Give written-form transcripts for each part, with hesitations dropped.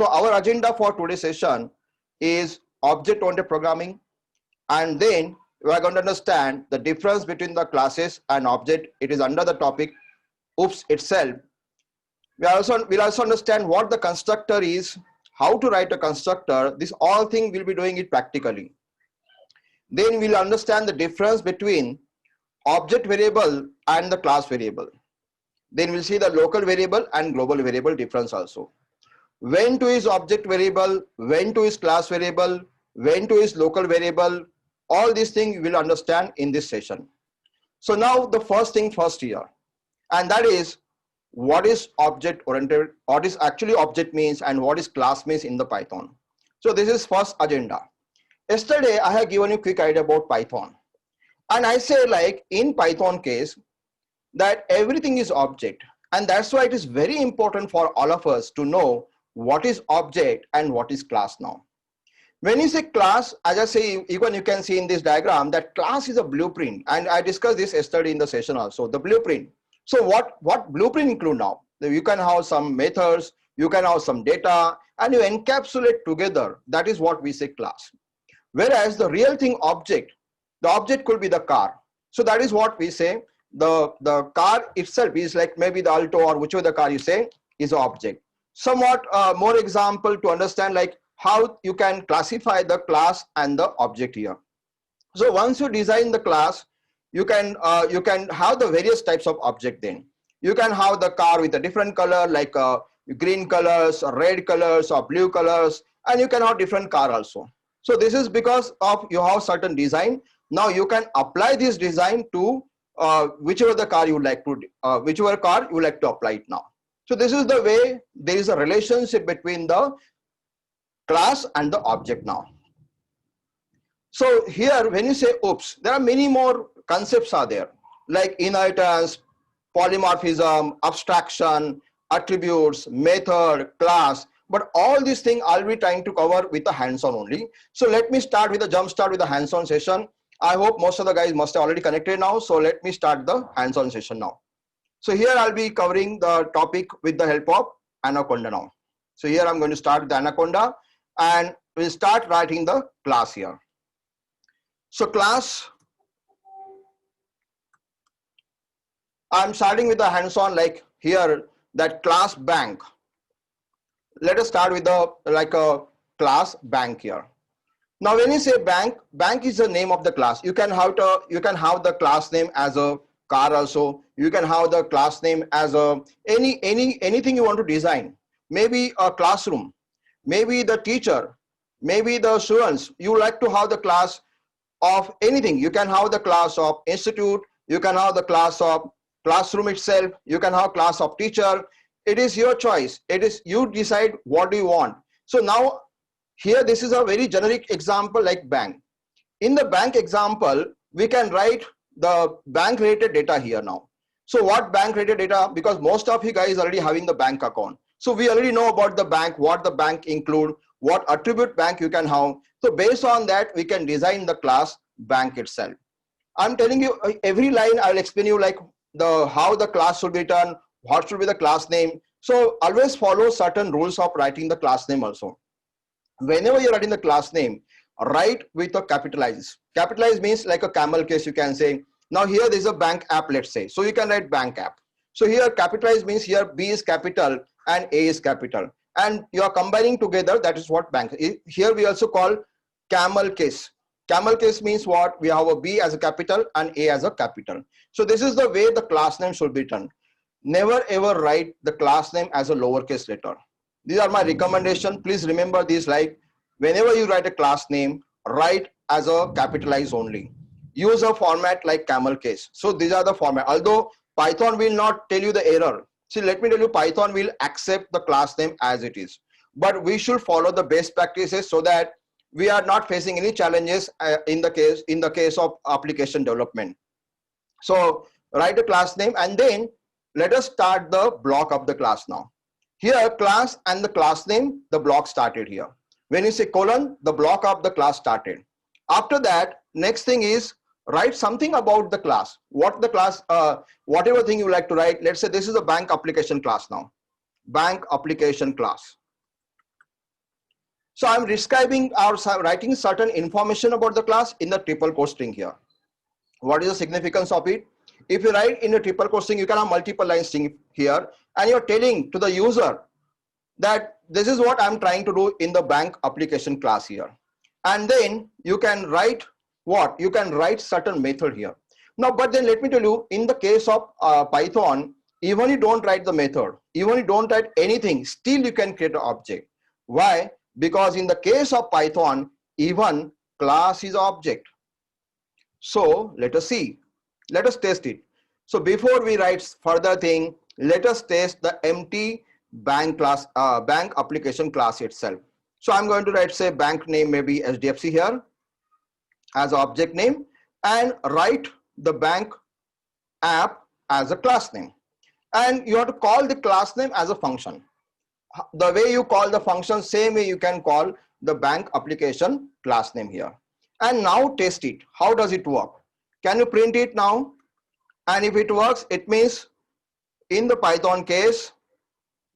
So our agenda for today's session is object-oriented programming, and then we are going to understand the difference between the classes and object. It is under the topic OOPS itself. We'll also understand what the constructor is, how to write a constructor. This all thing we'll be doing it practically. Then we'll understand the difference between object variable and the class variable. Then we'll see the local variable and global variable difference also. When to is object variable, when to is class variable, when to is local variable, all these things we'll understand in this session. So now the first thing first here, and that is what is object oriented, what is actually object means, and what is class means in the Python. So this is first agenda. Yesterday I have given you a quick idea about Python, and I say like in Python case that everything is object, and that's why it is very important for all of us to know what is object and what is class now. When you say class, as I say, even you can see in this diagram that class is a blueprint, and I discussed this yesterday in the session also, the blueprint. So what blueprint include now? You can have some methods, you can have some data, and you encapsulate together. That is what we say class. Whereas the real thing object, the object could be the car. So that is what we say. The car itself is like maybe the Alto or whichever the car you say is an object. Somewhat more example to understand like how you can classify the class and the object here. So once you design the class, you can have the various types of object. Then you can have the car with a different color like green colors or red colors or blue colors, and you can have different car also. So this is because of you have certain design. Now you can apply this design to whichever the car you would like to whichever car you would like to apply it now. So this is the way there is a relationship between the class and the object now. So here when you say OOPS, there are many more concepts are there like inheritance, polymorphism, abstraction, attributes, method, class, but all these things I'll be trying to cover with the hands-on only. So let me start with a jump start with the hands-on session. I hope most of the guys must have already connected now. So let me start the hands-on session now. So here I'll be covering the topic with the help of Anaconda now. So here I'm going to start with the Anaconda, and we'll start writing the class here. So class, I'm starting with the hands-on like here that class bank. Let us start with the like a class bank here. Now when you say bank, bank is the name of the class. You can have the class name as a car also. You can have the class name as a anything you want to design. Maybe a classroom, maybe the teacher, maybe the students. You like to have the class of anything. You can have the class of institute. You can have the class of classroom itself. You can have class of teacher. It is your choice. It is you decide what do you want. So now here this is a very generic example like bank. In the bank example, we can write the bank related data here now. So what bank related data? Because most of you guys already having the bank account. So we already know about the bank, what the bank include, what attribute bank you can have. So based on that, we can design the class bank itself. I'm telling you every line I'll explain you like how the class should be done, what should be the class name. So always follow certain rules of writing the class name also. Whenever you're writing the class name, write with a capitalize. Capitalize means like a camel case, you can say. Now here there's a bank app, let's say. So you can write bank app. So here capitalize means here B is capital and A is capital. And you are combining together, that is what bank. Here we also call camel case. Camel case means what? We have a B as a capital and A as a capital. So this is the way the class name should be done. Never ever write the class name as a lowercase letter. These are my recommendation. Please remember these, like whenever you write a class name, write as a capitalize only. Use a format like camel case. So these are the format. Although Python will not tell you the error. See, let me tell you, Python will accept the class name as it is. But we should follow the best practices so that we are not facing any challenges in the case of application development. So write a class name, and then let us start the block of the class now. Here class and the class name, the block started here. When you say colon, the block of the class started. After that, next thing is write something about the class. What the class, whatever thing you like to write. Let's say this is a bank application class now. Bank application class. So I'm describing or writing certain information about the class in the triple quote string here. What is the significance of it? If you write in a triple quote string, you can have multiple line string here, and you're telling to the user that this is what I'm trying to do in the bank application class here. And then you can write what? You can write certain method here. Now, but then let me tell you, in the case of Python, even you don't write the method, even you don't write anything, still you can create an object. Why? Because in the case of Python, even class is object. So let us see, let us test it. So before we write further thing, let us test the empty bank class, bank application class itself. So I'm going to write, say, bank name maybe HDFC here as object name, and write the bank app as a class name. And you have to call the class name as a function. The way you call the function, same way you can call the bank application class name here. And now test it. How does it work? Can you print it now? And if it works, it means in the Python case,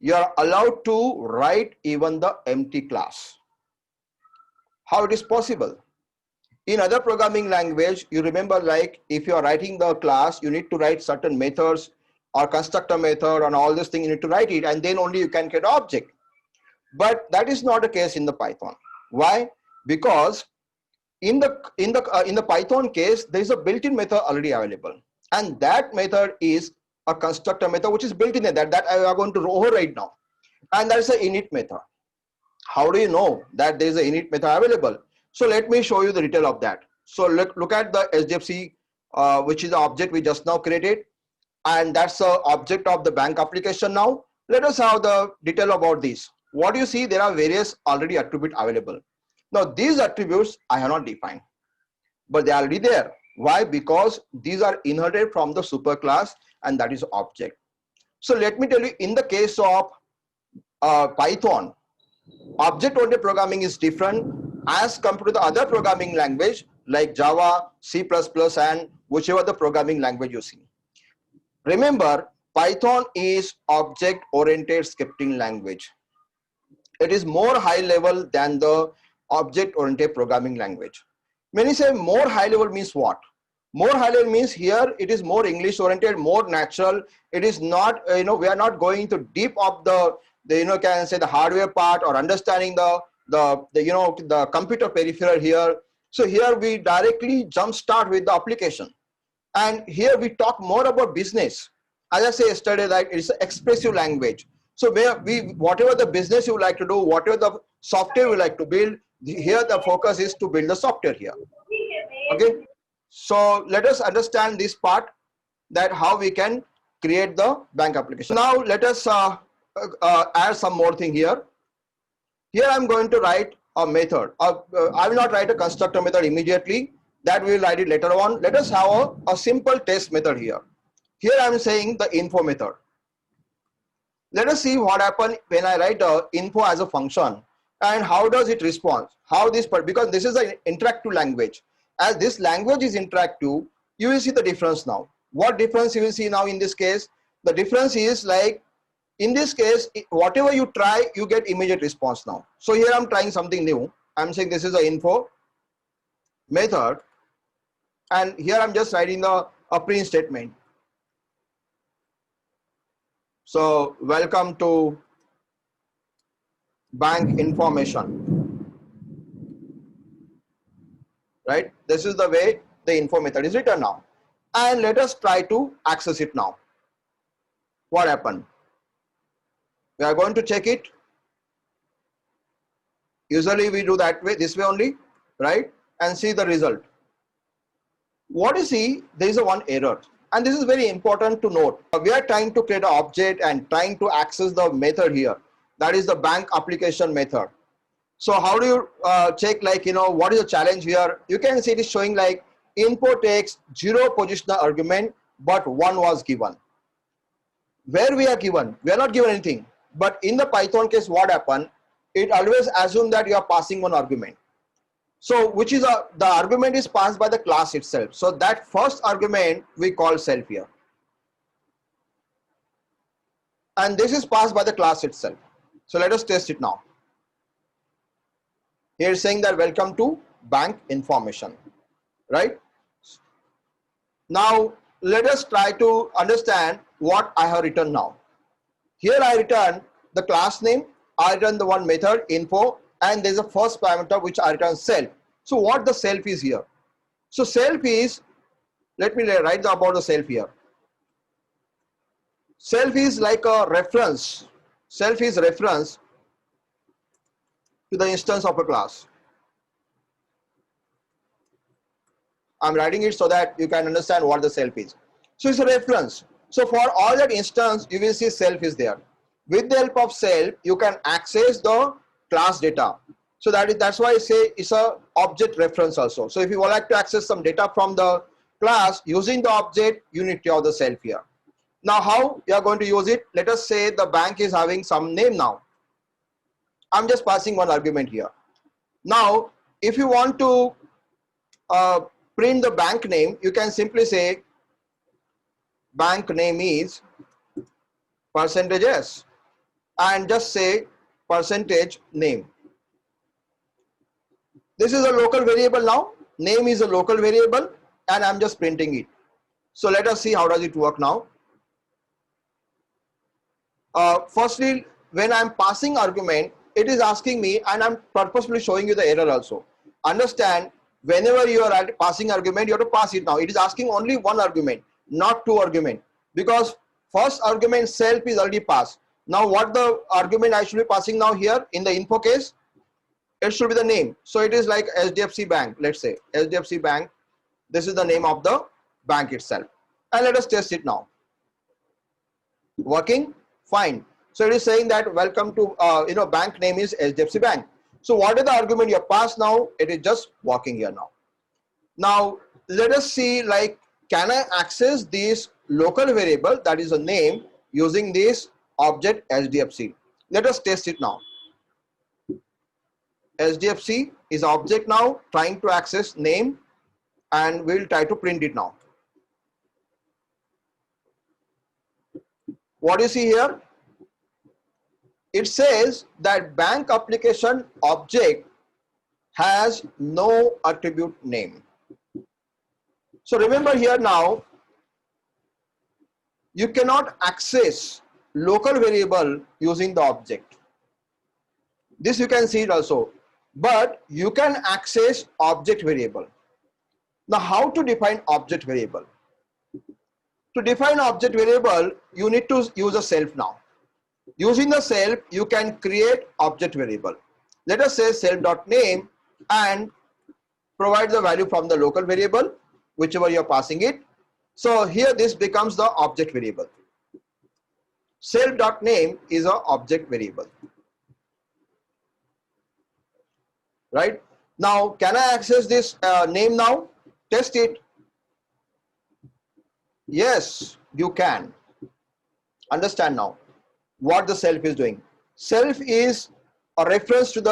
you are allowed to write even the empty class. How it is possible? In other programming language, you remember, like if you are writing the class, you need to write certain methods or constructor method and all this thing, you need to write it, and then only you can get object. But that is not the case in the Python. Why? Because in the Python case, there is a built-in method already available, and that method is a constructor method which is built in there that I am going to override now, and that is an init method. How do you know that there is an init method available? So let me show you the detail of that. So look at the HDFC, which is the object we just now created, and that's the object of the bank application. Now let us have the detail about this. What you see, there are various already attributes available. Now these attributes I have not defined, but they are already there. Why? Because these are inherited from the superclass, and that is object. So let me tell you, in the case of Python, object-oriented programming is different as compared to the other programming language like Java, C++, and whichever the programming language you see. Remember, Python is object-oriented scripting language. It is more high level than the object-oriented programming language. Many say more high level means what? More high level means here it is more English oriented, more natural. It is not, we are not going to deep up the can say the hardware part or understanding the computer peripheral here. So here we directly jump start with the application, and here we talk more about business. As I said yesterday, that it's an expressive language. So where whatever the business you like to do, whatever the software you like to build, here the focus is to build the software here. Okay, so let us understand this part, that how we can create the bank application. Now let us add some more thing here. Here I'm going to write a method. I will not write a constructor method immediately. That we will write it later on. Let us have a simple test method here. Here I'm saying the info method. Let us see what happens when I write info as a function, and how does it respond. How this part, because this is an interactive language. As this language is interactive, you will see the difference now. What difference you will see now in this case? The difference is, like in this case, whatever you try, you get immediate response now. So here I'm trying something new. I'm saying this is the info method, and here I'm just writing a print statement. So welcome to bank information, right? This is the way the info method is written now. And let us try to access it now. What happened? We are going to check it. Usually we do that way, this way only, right? And see the result. What you see, there is a one error. And this is very important to note. We are trying to create an object and trying to access the method here. That is the bank application method. So how do you check, like, what is the challenge here? You can see it is showing like info takes 0 positional argument, but 1 was given. Where we are given, we are not given anything. But in the Python case, what happened? It always assumes that you are passing one argument. So which is the argument is passed by the class itself. So that first argument we call self here. And this is passed by the class itself. So let us test it now. Here it's saying that welcome to bank information, right? Now let us try to understand what I have written now. Here I return the class name, I return the one method info, and there's a first parameter which I return self. So what the self is here? So self is, let me write about the self here. Self is like a reference. Self is reference to the instance of a class. I'm writing it so that you can understand what the self is. So it's a reference. So for all that instance, you will see self is there. With the help of self, you can access the class data. So that's why I say it's a object reference also. So if you would like to access some data from the class using the object, you need to have the self here. Now how you are going to use it? Let us say the bank is having some name now. I'm just passing one argument here. Now, if you want to print the bank name, you can simply say bank name is %s and just say percentage name. This is a local variable now. Name is a local variable and I'm just printing it. So let us see how does it work now. Firstly, when I'm passing argument, it is asking me, and I'm purposefully showing you the error also. Understand, whenever you are passing argument, you have to pass it now. It is asking only one argument, not two argument, because first argument self is already passed. Now what the argument I should be passing now here in the info case, it should be the name. So it is like HDFC Bank, let's say HDFC Bank. This is the name of the bank itself. And let us test it now. Working? Fine. So it is saying that welcome to bank name is HDFC Bank. So what is the argument you have passed now? It is just working here now. Now let us see, like, can I access this local variable that is a name using this object HDFC? Let us test it now. HDFC is object now, trying to access name, and we'll try to print it now. What do you see here? It says that bank application object has no attribute name. So remember here now, you cannot access local variable using the object. This you can see it also, but you can access object variable. Now how to define object variable? To define object variable, you need to use a self now. Using the self, you can create object variable. Let us say self.name and provide the value from the local variable, whichever you are passing it. So here this becomes the object variable. Self.name is an object variable. Right? Now, can I access this name now? Test it. Yes, you can. Understand now what the self is doing. Self is a reference to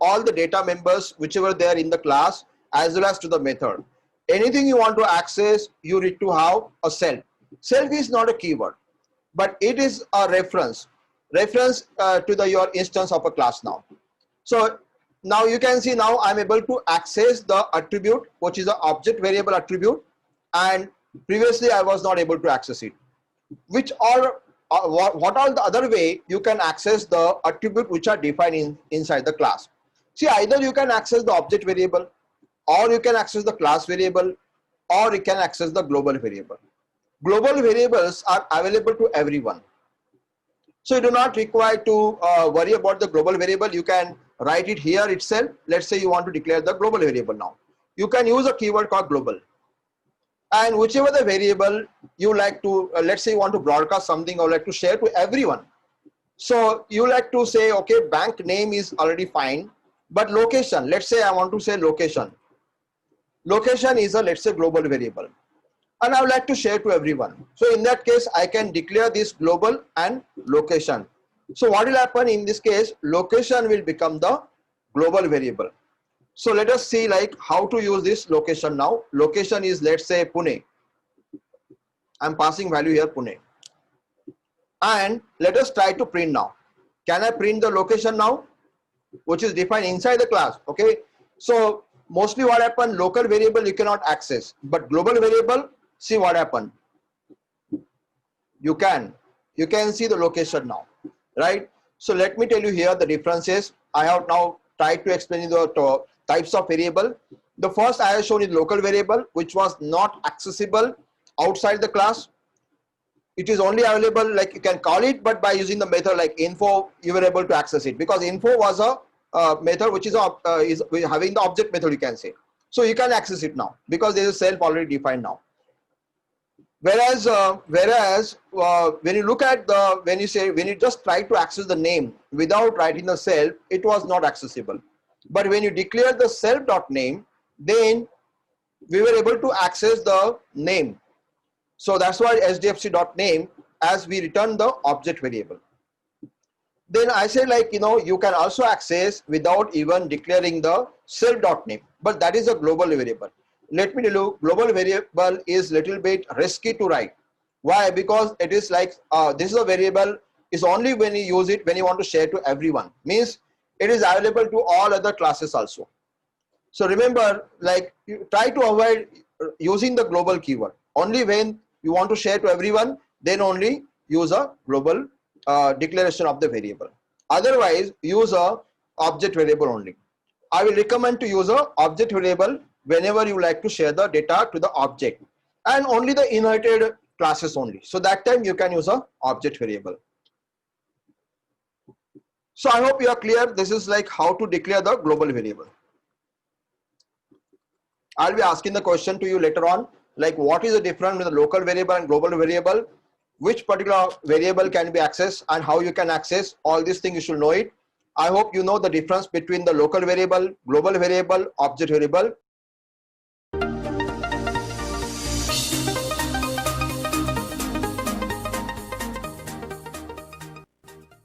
all the data members, whichever they are in the class, as well as to the method. Anything you want to access, you need to have a self. Self is not a keyword, but it is a reference to your instance of a class now. So now you can see now I'm able to access the attribute, which is the object variable attribute, and previously I was not able to access it. What are the other way you can access the attribute which are defined inside the class? See, either you can access the object variable, or you can access the class variable, or you can access the global variable. Global variables are available to everyone. So you do not require to worry about the global variable. You can write it here itself. Let's say you want to declare the global variable now. You can use a keyword called global. And whichever the variable you like to, let's say you want to broadcast something or like to share to everyone. So you like to say, okay, bank name is already fine, but location, let's say I want to say location. Location is a, let's say, global variable. And I would like to share to everyone. So in that case, I can declare this global and location. So what will happen in this case? Location will become the global variable. So let us see like how to use this location now. Location is, let's say, Pune. I'm passing value here Pune. And let us try to print now. Can I print the location now? which is defined inside the class. Okay, so mostly what happened, local variable you cannot access, but global variable, see what happened, you can see the location now, right? So let me tell you here the differences. I have now tried to explain the types of variable. The first I have shown is local variable, which was not accessible outside the class. It is only available, like you can call it, but by using the method like info, you were able to access it, because info was a method which is having the object method, you can say. So you can access it now because there is a self already defined now. Whereas when you look at the, when you just try to access the name without writing the self, it was not accessible. But when you declare the self dot name, then we were able to access the name. So that's why SDFC dot name, as we return the object variable. Then I say, like, you can also access without even declaring the self dot name, but that is a global variable. Let me tell you, global variable is little bit risky to write. Why? Because it is like, this is a variable is only when you use it when you want to share to everyone, means it is available to all other classes also. So remember, like, you try to avoid using the global keyword. Only when you want to share to everyone, then only use a global declaration of the variable. Otherwise, use a object variable only. I will recommend to use a object variable whenever you like to share the data to the object, and only the inherited classes only. So that time you can use a object variable. So I hope you are clear. This is like how to declare the global variable. I'll be asking the question to you later on, like what is the difference between the local variable and global variable, which particular variable can be accessed and how you can access all these things. You should know it. I hope you know the difference between the local variable, global variable, object variable.